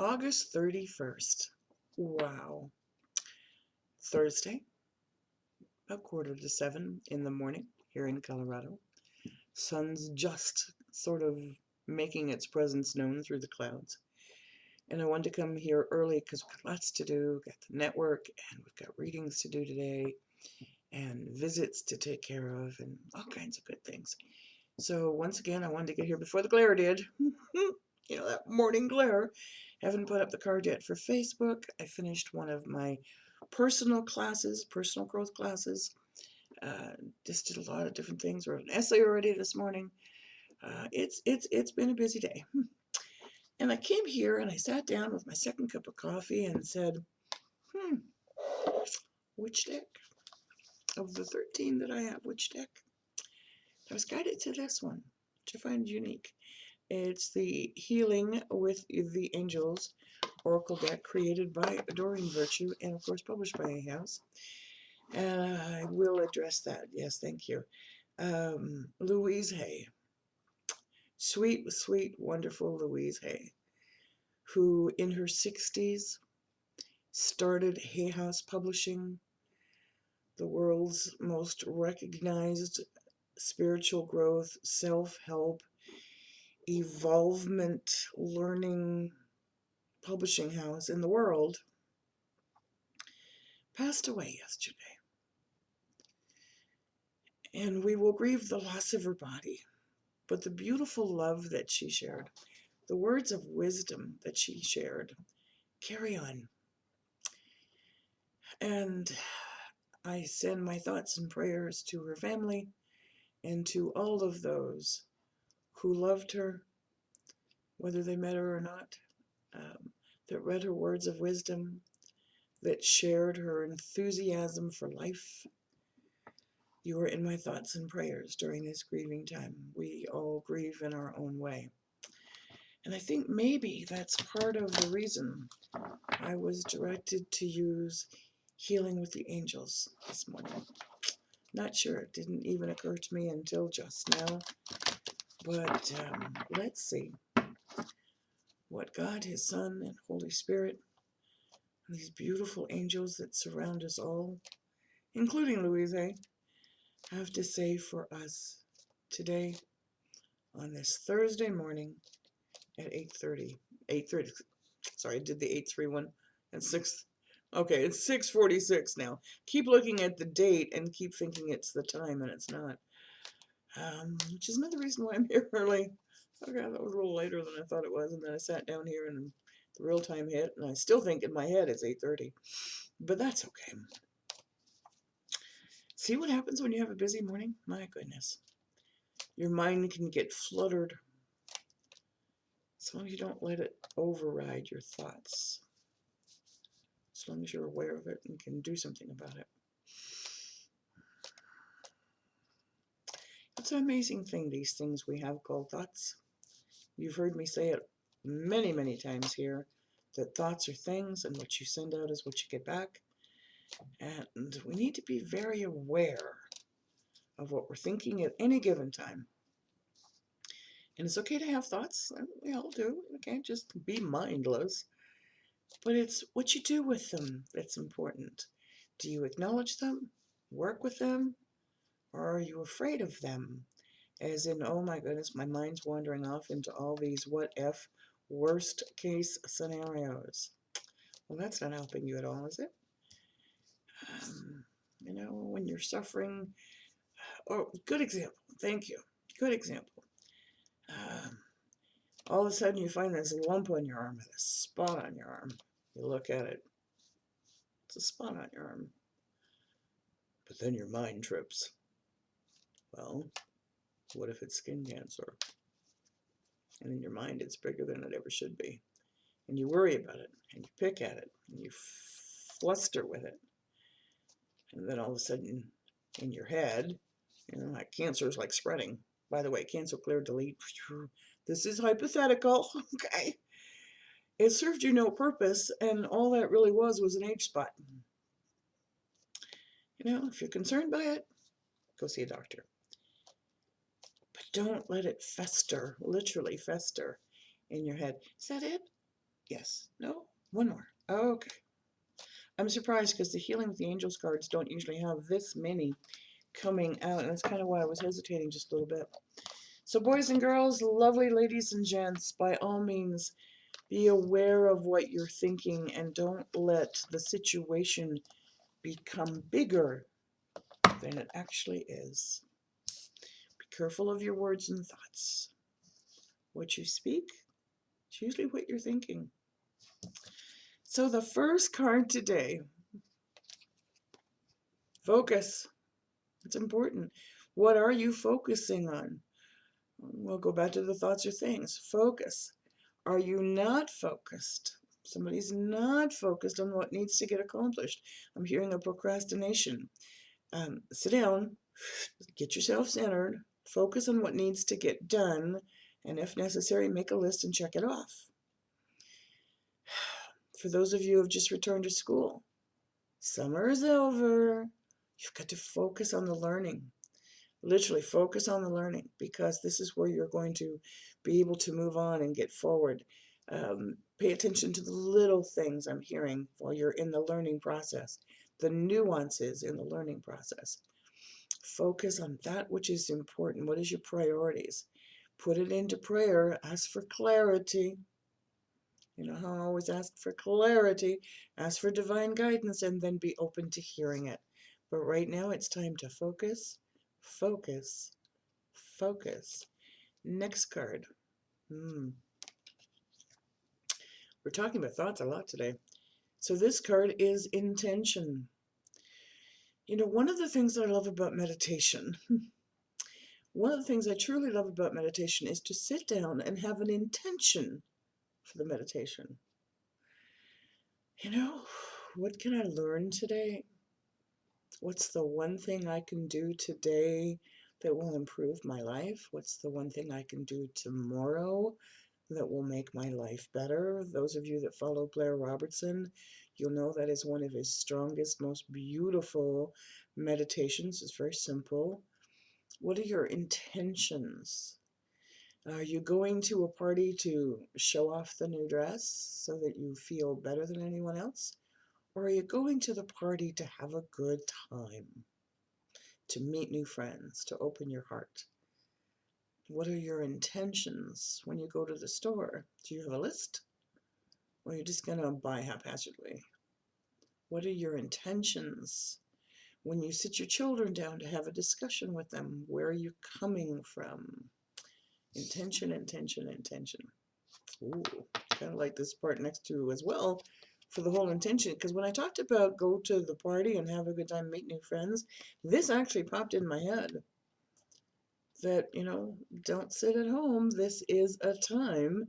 August 31st. Wow. Thursday, about 6:45 in the morning here in Colorado. Sun's just sort of making its presence known through the clouds. And I wanted to come here early because we've got lots to do. We've got the network, and we've got readings to do today, and visits to take care of, and all kinds of good things. So once again, I wanted to get here before the glare did. That morning glare. Haven't put up the card yet for Facebook. I finished one of my personal classes, personal growth classes. Just did a lot of different things. Wrote an essay already this morning. It's been a busy day. And I came here and I sat down with my second cup of coffee and said, which deck of the 13 that I have, which deck? I was guided to this one, which I find unique. It's the Healing with the Angels Oracle deck created by Doreen Virtue and, of course, published by Hay House. And I will address that. Yes, thank you. Louise Hay. Sweet, sweet, wonderful Louise Hay, who in her 60s started Hay House Publishing, the world's most recognized spiritual growth, self-help, evolvement, learning publishing house in the world, passed away yesterday. And we will grieve the loss of her body, but the beautiful love that she shared, the words of wisdom that she shared, carry on. And I send my thoughts and prayers to her family and to all of those who loved her, whether they met her or not, that read her words of wisdom, that shared her enthusiasm for life. You are in my thoughts and prayers during this grieving time. We all grieve in our own way. And I think maybe that's part of the reason I was directed to use Healing with the Angels this morning. Not sure, it didn't even occur to me until just now. But let's see what God, His Son, and Holy Spirit, and these beautiful angels that surround us all, including Louise, have to say for us today on this Thursday morning at 8:30. 8:30. Sorry, I did the 8:31 and 6. Okay, it's 6:46 now. Keep looking at the date and keep thinking it's the time, and it's not. Which is another reason why I'm here early. Okay, that was a little later than I thought it was, and then I sat down here and the real time hit, and I still think in my head it's 8:30. But that's okay. See what happens when you have a busy morning? My goodness. Your mind can get fluttered as long as you don't let it override your thoughts. As long as you're aware of it and can do something about it. It's an amazing thing, these things we have called thoughts. You've heard me say it many, many times here, that thoughts are things and what you send out is what you get back. And we need to be very aware of what we're thinking at any given time. And it's okay to have thoughts. We all do. We can't just be mindless. But it's what you do with them that's important. Do you acknowledge them, work with them, or are you afraid of them? As in, oh my goodness, my mind's wandering off into all these what if worst case scenarios. Well, that's not helping you at all, is it? When you're suffering. Oh, good example. Thank you. Good example. All of a sudden you find this lump on your arm, this spot on your arm. You look at it. It's a spot on your arm. But then your mind trips. Well, what if it's skin cancer? And in your mind it's bigger than it ever should be. And you worry about it, and you pick at it, and you fluster with it. And then all of a sudden, in your head, like cancer is like spreading. By the way, cancel, clear, delete. This is hypothetical, okay? It served you no purpose, and all that really was an age spot. If you're concerned by it, go see a doctor. But don't let it fester, literally fester, in your head. Is that it? Yes. No? One more. Okay. I'm surprised because the Healing with the Angels cards don't usually have this many coming out, and that's kind of why I was hesitating just a little bit. So boys and girls, lovely ladies and gents, by all means, be aware of what you're thinking and don't let the situation become bigger than it actually is. Be careful of your words and thoughts. What you speak is usually what you're thinking. So the first card today, focus. It's important. What are you focusing on? We'll go back to the thoughts or things. Focus. Are you not focused? Somebody's not focused on what needs to get accomplished. I'm hearing a procrastination. Sit down, get yourself centered, focus on what needs to get done, and if necessary, make a list and check it off. For those of you who have just returned to school, summer is over. You've got to focus on the learning. Literally focus on the learning, because this is where you're going to be able to move on and get forward. Pay attention to the little things I'm hearing while you're in the learning process, the nuances in the learning process. Focus on that which is important. What is your priorities? Put it into prayer. Ask for clarity. You know how I always ask for clarity, ask for divine guidance, and then be open to hearing it. But right now it's time to focus, focus, focus. Next card. We're talking about thoughts a lot today. So this card is intention. You know, one of the things I love about meditation, one of the things I truly love about meditation is to sit down and have an intention for the meditation. You know, what can I learn today? What's the one thing I can do today that will improve my life? What's the one thing I can do tomorrow that will make my life better? Those of you that follow Blair Robertson, you'll know that is one of his strongest, most beautiful meditations. It's very simple. What are your intentions? Are you going to a party to show off the new dress so that you feel better than anyone else? Or are you going to the party to have a good time, to meet new friends, to open your heart? What are your intentions when you go to the store? Do you have a list? Or are you just going to buy haphazardly? What are your intentions when you sit your children down to have a discussion with them? Where are you coming from? Intention, intention, intention. Ooh, kind of like this part next to as well for the whole intention. Because when I talked about go to the party and have a good time, meet new friends, this actually popped in my head. That, you know, don't sit at home. This is a time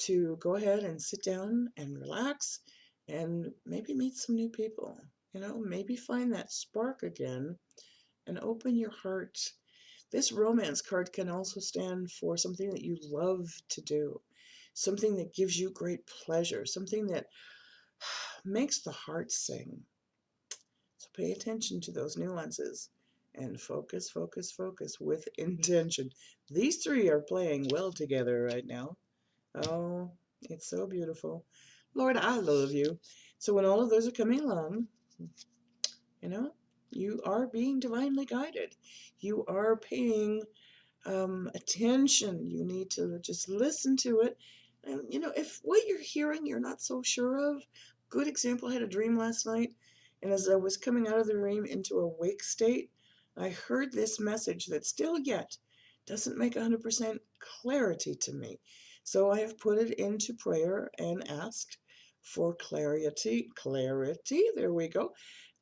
to go ahead and sit down and relax and maybe meet some new people. You know, maybe find that spark again and open your heart. This romance card can also stand for something that you love to do, something that gives you great pleasure, something that makes the heart sing. So pay attention to those nuances and focus, focus, focus with intention. These three are playing well together right now. Oh, it's so beautiful. Lord, I love you. So when all of those are coming along, you know, you are being divinely guided. You are paying attention. You need to just listen to it. And, you know, if what you're hearing you're not so sure of, good example, I had a dream last night, and as I was coming out of the dream into a wake state, I heard this message that still yet doesn't make 100% clarity to me. So I have put it into prayer and asked for clarity. Clarity, there we go.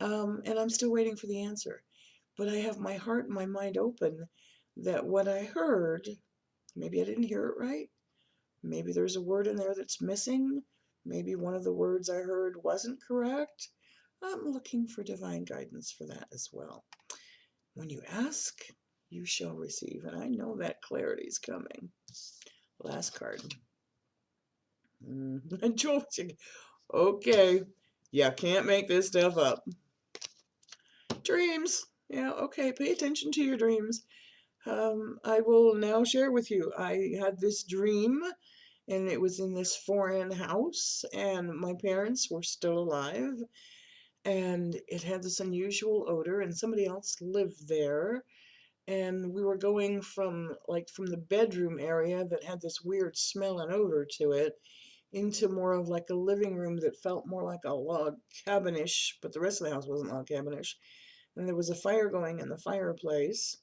And I'm still waiting for the answer. But I have my heart and my mind open that what I heard, maybe I didn't hear it right. Maybe there's a word in there that's missing. Maybe one of the words I heard wasn't correct. I'm looking for divine guidance for that as well. When you ask, you shall receive. And I know that clarity is coming. Last card. Okay, you can't make this stuff up. Dreams. Yeah, okay, pay attention to your dreams. I will now share with you. I had this dream, and it was in this foreign house, and my parents were still alive, and it had this unusual odor, and somebody else lived there, and we were going from the bedroom area that had this weird smell and odor to it into more of like a living room that felt more like a log cabinish, but the rest of the house wasn't log cabinish. And there was a fire going in the fireplace,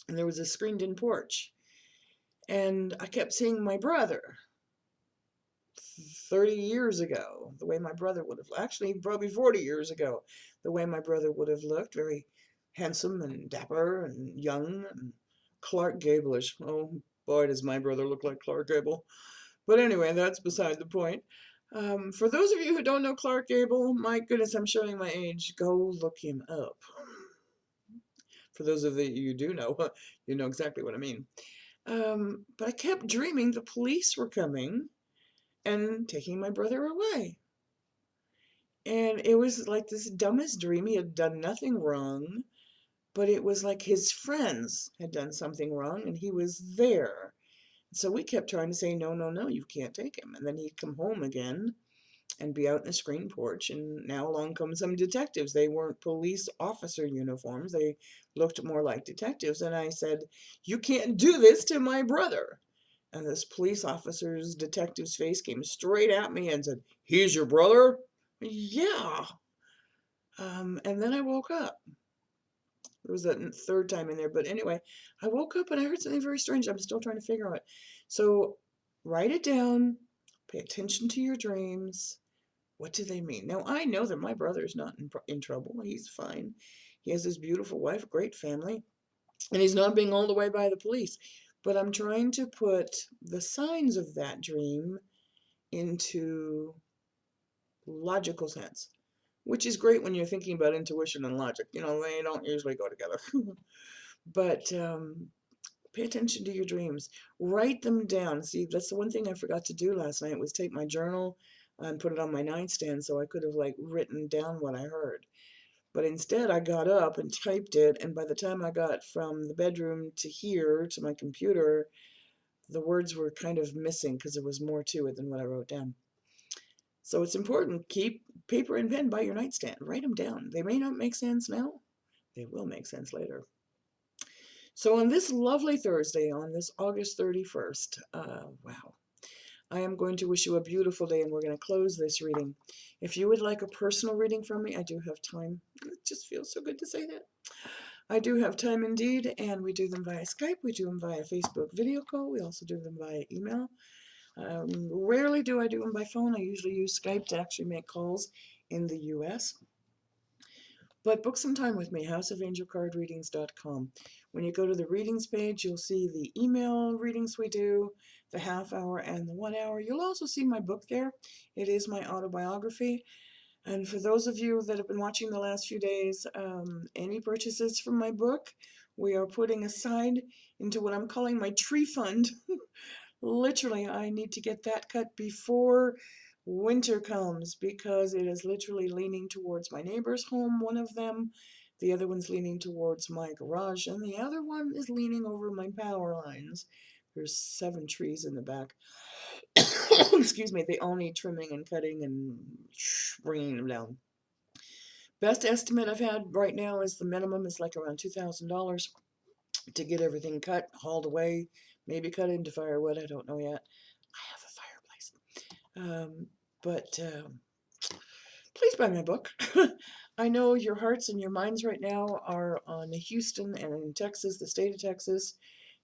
and there was a screened-in porch. And I kept seeing my brother 30 years ago, the way my brother would have, actually probably 40 years ago, the way my brother would have looked, very handsome and dapper and young and Clark Gable-ish. Oh boy, does my brother look like Clark Gable. But anyway, that's beside the point. For those of you who don't know Clark Gable, my goodness, I'm showing my age. Go look him up. For those of you who do know, you know exactly what I mean. But I kept dreaming the police were coming and taking my brother away. And it was like this dumbest dream. He had done nothing wrong, but it was like his friends had done something wrong and he was there. So we kept trying to say, no, no, no, you can't take him. And then he'd come home again and be out in the screen porch. And now along come some detectives. They weren't police officer uniforms. They looked more like detectives. And I said, you can't do this to my brother. And this police officer's detective's face came straight at me and said, he's your brother? Yeah. And then I woke up. There was that third time in there. But anyway, I woke up and I heard something very strange. I'm still trying to figure out. So write it down. Pay attention to your dreams. What do they mean? Now, I know that my brother is not in trouble. He's fine. He has his beautiful wife, great family, and he's not being hauled away by the police. But I'm trying to put the signs of that dream into logical sense, which is great when you're thinking about intuition and logic. You know, they don't usually go together. But pay attention to your dreams. Write them down. See, that's the one thing I forgot to do last night was take my journal and put it on my nightstand so I could have like written down what I heard. But instead, I got up and typed it, and by the time I got from the bedroom to here to my computer, the words were kind of missing because there was more to it than what I wrote down. So it's important. Keep paper and pen by your nightstand. Write them down. They may not make sense now. They will make sense later. So on this lovely Thursday, on this August 31st, wow, I am going to wish you a beautiful day, and we're going to close this reading. If you would like a personal reading from me, I do have time. It just feels so good to say that. I do have time indeed, and we do them via Skype. We do them via Facebook video call. We also do them via email. Rarely do I do them by phone. I usually use Skype to actually make calls in the US. But book some time with me, houseofangelcardreadings.com. When you go to the readings page, you'll see the email readings we do, the half hour and the 1 hour. You'll also see my book there. It is my autobiography. And for those of you that have been watching the last few days, any purchases from my book, we are putting aside into what I'm calling my tree fund. Literally, I need to get that cut before winter comes because it is literally leaning towards my neighbor's home, one of them. The other one's leaning towards my garage, and the other one is leaning over my power lines. There's 7 trees in the back. Excuse me, they all need trimming and cutting and bringing them down. Best estimate I've had right now is the minimum is like around $2,000 to get everything cut, hauled away, maybe cut into firewood. I don't know yet. I have a fireplace. But please buy my book. I know your hearts and your minds right now are on Houston and in Texas, the state of Texas.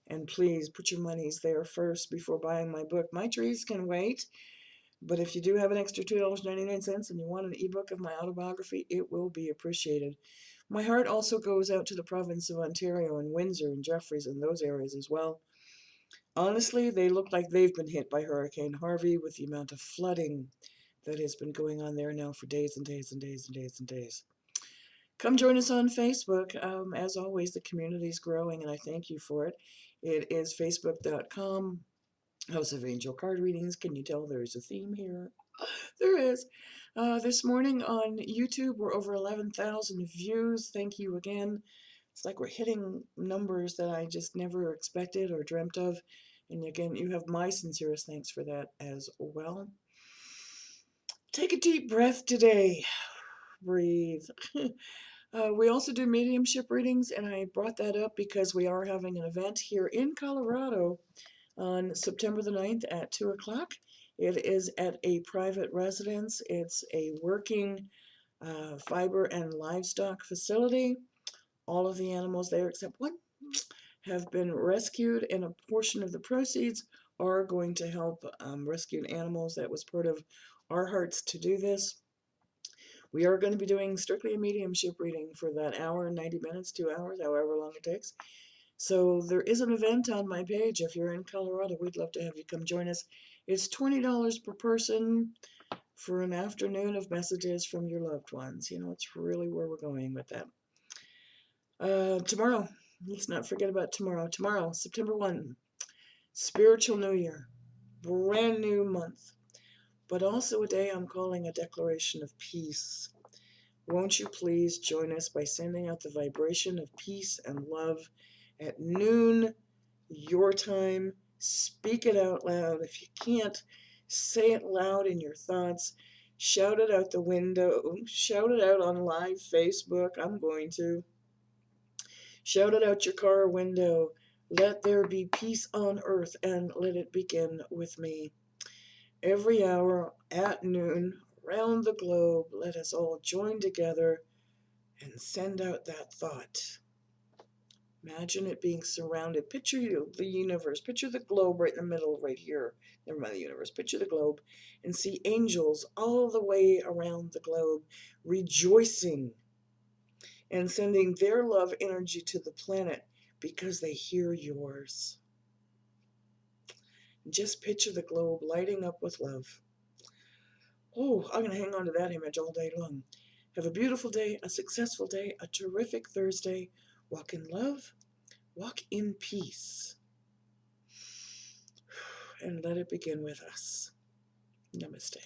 And please put your monies there first before buying my book. My trees can wait. But if you do have an extra $2.99 and you want an ebook of my autobiography, it will be appreciated. My heart also goes out to the province of Ontario and Windsor and Jeffreys and those areas as well. Honestly, they look like they've been hit by Hurricane Harvey with the amount of flooding that has been going on there now for days and days and days and days and days. Come join us on Facebook. As always, the community is growing, and I thank you for it. It is facebook.com, House of Angel Card Readings. Can you tell there's a theme here? There is. This morning on YouTube, we're over 11,000 views. Thank you again. It's like we're hitting numbers that I just never expected or dreamt of. And again, you have my sincerest thanks for that as well. Take a deep breath today. Breathe. We also do mediumship readings, and I brought that up because we are having an event here in Colorado on September the 9th at 2 o'clock. It is at a private residence. It's a working fiber and livestock facility. All of the animals there, except one, have been rescued, and a portion of the proceeds are going to help rescued animals. That was part of our hearts to do this. We are going to be doing strictly a mediumship reading for that hour, 90 minutes, 2 hours, however long it takes. So there is an event on my page. If you're in Colorado, we'd love to have you come join us. It's $20 per person for an afternoon of messages from your loved ones. You know, it's really where we're going with that. Tomorrow, let's not forget about tomorrow. Tomorrow, September 1, Spiritual New Year, brand new month, but also a day I'm calling a declaration of peace. Won't you please join us by sending out the vibration of peace and love at noon, your time? Speak it out loud. If you can't, say it loud in your thoughts. Shout it out the window. Shout it out on live Facebook. I'm going to. Shout it out your car window. Let there be peace on earth, and let it begin with me. Every hour at noon, around the globe, let us all join together and send out that thought. Imagine it being surrounded. Picture the universe. Picture the globe right in the middle, right here. Never mind the universe. Picture the globe and see angels all the way around the globe rejoicing and sending their love energy to the planet because they hear yours. Just picture the globe lighting up with love. Oh, I'm going to hang on to that image all day long. Have a beautiful day, a successful day, a terrific Thursday. Walk in love, walk in peace, and let it begin with us. Namaste.